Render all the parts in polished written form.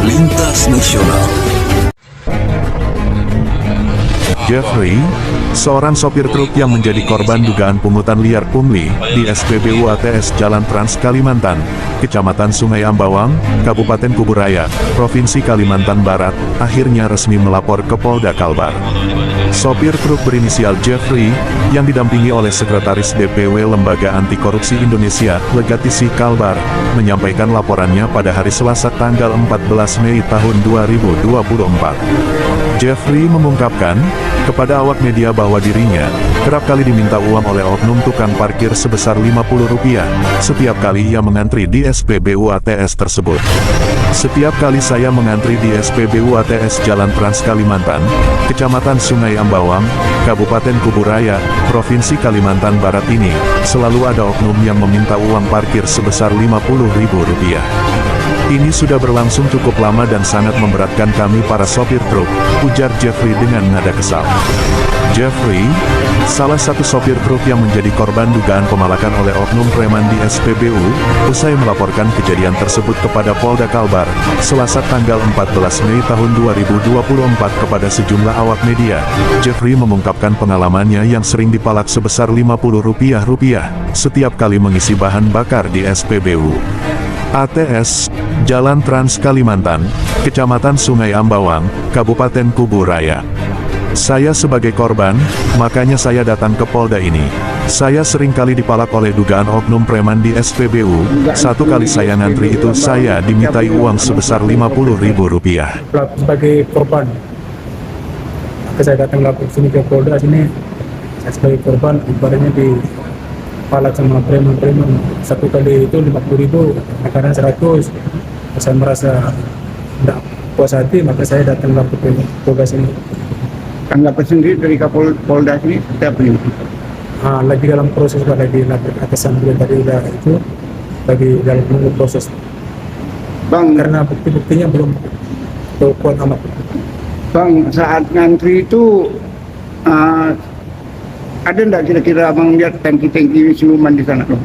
Lintas Nasional. Jeffrey, seorang sopir truk yang menjadi korban dugaan pungutan liar pungli di SPBU ATS Jalan Trans Kalimantan, Kecamatan Sungai Ambawang, Kabupaten Kuburaya, Provinsi Kalimantan Barat, akhirnya resmi melapor ke Polda Kalbar. Sopir truk berinisial Jeffrey, yang didampingi oleh Sekretaris DPW Lembaga Anti Korupsi Indonesia, Legatisi Kalbar, menyampaikan laporannya pada hari Selasa tanggal 14 Mei tahun 2024. Jeffrey mengungkapkan kepada awak media bahwa dirinya kerap kali diminta uang oleh oknum tukang parkir sebesar Rp50 setiap kali ia mengantri di SPBU ATS tersebut. Setiap kali saya mengantri di SPBU ATS Jalan Trans Kalimantan, Kecamatan Sungai Ambawang, Kabupaten Kuburaya, Provinsi Kalimantan Barat ini, selalu ada oknum yang meminta uang parkir sebesar Rp50.000. Ini sudah berlangsung cukup lama dan sangat memberatkan kami para sopir truk, ujar Jeffrey dengan nada kesal. Jeffrey, salah satu sopir truk yang menjadi korban dugaan pemalakan oleh oknum preman di SPBU, usai melaporkan kejadian tersebut kepada Polda Kalbar, Selasa tanggal 14 Mei tahun 2024 kepada sejumlah awak media. Jeffrey mengungkapkan pengalamannya yang sering dipalak sebesar Rp50 setiap kali mengisi bahan bakar di SPBU ATS, Jalan Trans Kalimantan, Kecamatan Sungai Ambawang, Kabupaten Kuburaya. Saya sebagai korban, makanya saya datang ke Polda ini. Saya sering kali dipalak oleh dugaan oknum preman di SPBU. Satu kali saya ngantri itu saya dimintai uang sebesar Rp50.000. Sebagai korban, saya datang ke sini ke Polda sini, saya sebagai korban, ibaratnya palak sama preman-preman satu kali itu Rp50.000, kadang 100. Saya merasa tidak puas hati, maka saya datang ke Polda sini. Tanggapan sendiri dari Kapolda sini seperti apa ini? Lagi dalam proses, lagi atasan beliau tadi udah itu lagi dalam proses. Bang, Karena bukti-buktinya belum kuat amat. Bang, saat ngantri itu ada enggak kira-kira abang lihat tangki-tangki siluman di sana loh?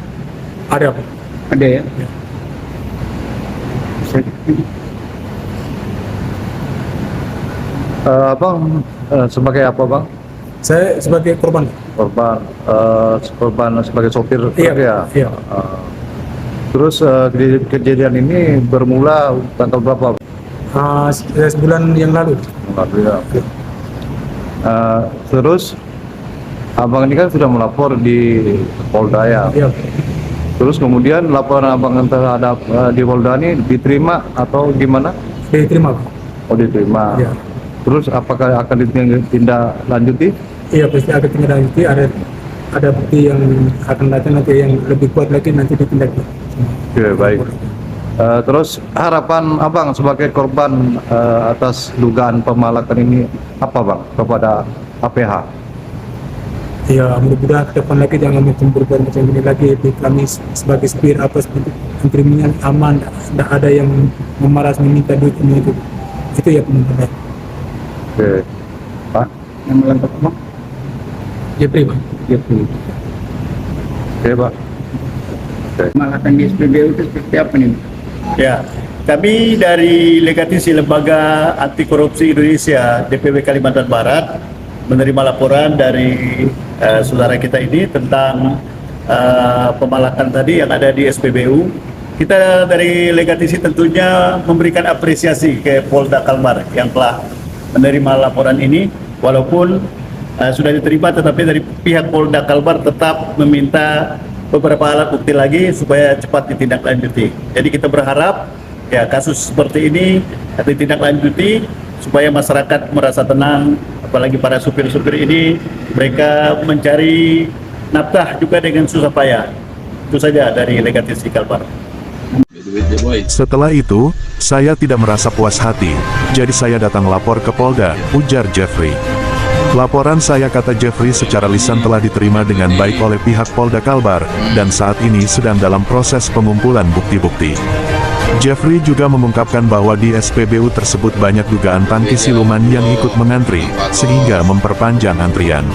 Ada apa? Ada ya? Ya. Bang, sebagai apa bang? Saya sebagai korban. Korban sebagai sopir truk ya? Iya. Terus kejadian ini bermula tanggal berapa? Sebulan yang lalu. Ya. Terus abang ini kan sudah melapor di Polda ya? Iya. Terus kemudian laporan abang terhadap di Polda ini diterima atau gimana? Diterima. Oh diterima. Iya. Terus apakah akan ditindaklanjuti? Iya, pasti akan ditindaklanjuti. Ada bukti yang akan datang nanti yang lebih kuat lagi, nanti ditindak. Oke, baik. Terus harapan abang sebagai korban atas dugaan pemalakan ini apa bang kepada APH? Ya, mudah-mudahan ke depan lagi jangan berbuat macam ini lagi. Kami sebagai supir antriminya aman, tidak ada yang memaras meminta duit ini itu. Itu ya penting. Oke, Pak. Yang melangkap bang? Jepri, Bang. Jepri. Oke, Pak. Malakan di SPBU itu seperti apa nih? Ya, kami dari Legatisi Lembaga Anti Korupsi Indonesia DPW Kalimantan Barat menerima laporan dari saudara kita ini tentang pemalakan tadi yang ada di SPBU. Kita dari Legatisi tentunya memberikan apresiasi ke Polda Kalbar yang telah menerima laporan ini, walaupun sudah diterima, tetapi dari pihak Polda Kalbar tetap meminta beberapa alat bukti lagi supaya cepat ditindaklanjuti. Jadi kita berharap ya kasus seperti ini ditindaklanjuti supaya masyarakat merasa tenang, apalagi para supir-supir ini mereka mencari nafkah juga dengan susah payah. Itu saja dari Legatisi Kalbar. Setelah itu, saya tidak merasa puas hati, jadi saya datang lapor ke Polda, ujar Jeffrey. Laporan saya, kata Jeffrey, secara lisan telah diterima dengan baik oleh pihak Polda Kalbar, dan saat ini sedang dalam proses pengumpulan bukti-bukti. Jeffrey juga mengungkapkan bahwa di SPBU tersebut banyak dugaan tangki siluman yang ikut mengantri, sehingga memperpanjang antrian.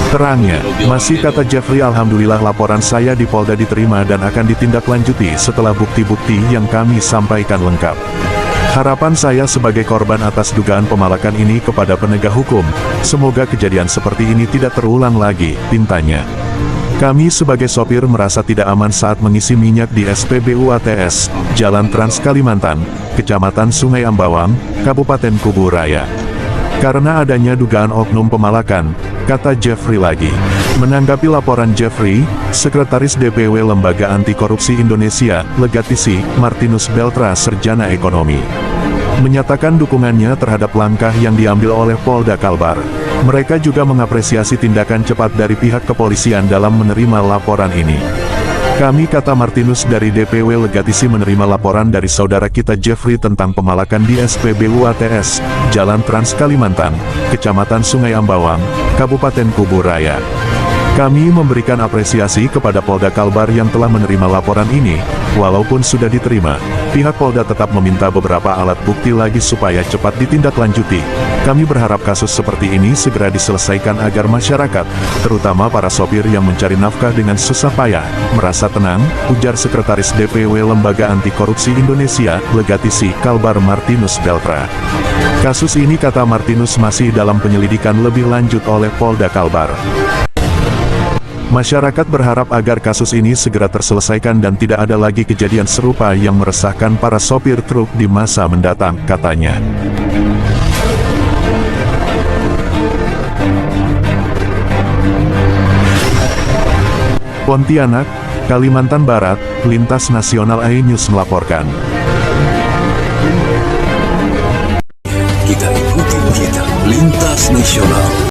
Terangnya, masih kata Jeffrey, alhamdulillah laporan saya di Polda diterima dan akan ditindaklanjuti setelah bukti-bukti yang kami sampaikan lengkap. Harapan saya sebagai korban atas dugaan pemalakan ini kepada penegak hukum, semoga kejadian seperti ini tidak terulang lagi, pintanya. Kami sebagai sopir merasa tidak aman saat mengisi minyak di SPBU ATS, Jalan Trans Kalimantan, Kecamatan Sungai Ambawang, Kabupaten Kubu Raya. Karena adanya dugaan oknum pemalakan, kata Jeffrey lagi. Menanggapi laporan Jeffrey, Sekretaris DPW Lembaga Anti Korupsi Indonesia, Legatisi, Martinus Beltra Serjana Ekonomi, menyatakan dukungannya terhadap langkah yang diambil oleh Polda Kalbar. Mereka juga mengapresiasi tindakan cepat dari pihak kepolisian dalam menerima laporan ini. Kami, kata Martinus dari DPW Legatisi, menerima laporan dari saudara kita Jeffrey tentang pemalakan di SPBU ATS, Jalan Trans Kalimantan, Kecamatan Sungai Ambawang, Kabupaten Kubu Raya. Kami memberikan apresiasi kepada Polda Kalbar yang telah menerima laporan ini. Walaupun sudah diterima, pihak Polda tetap meminta beberapa alat bukti lagi supaya cepat ditindaklanjuti. Kami berharap kasus seperti ini segera diselesaikan agar masyarakat, terutama para sopir yang mencari nafkah dengan susah payah, merasa tenang, ujar Sekretaris DPW Lembaga Anti Korupsi Indonesia, Legatisi, Kalbar Martinus Beltra. Kasus ini, kata Martinus, masih dalam penyelidikan lebih lanjut oleh Polda Kalbar. Masyarakat berharap agar kasus ini segera terselesaikan dan tidak ada lagi kejadian serupa yang meresahkan para sopir truk di masa mendatang, katanya. Pontianak, Kalimantan Barat, Lintas Nasional iNews melaporkan. Kita ikuti berita Lintas Nasional.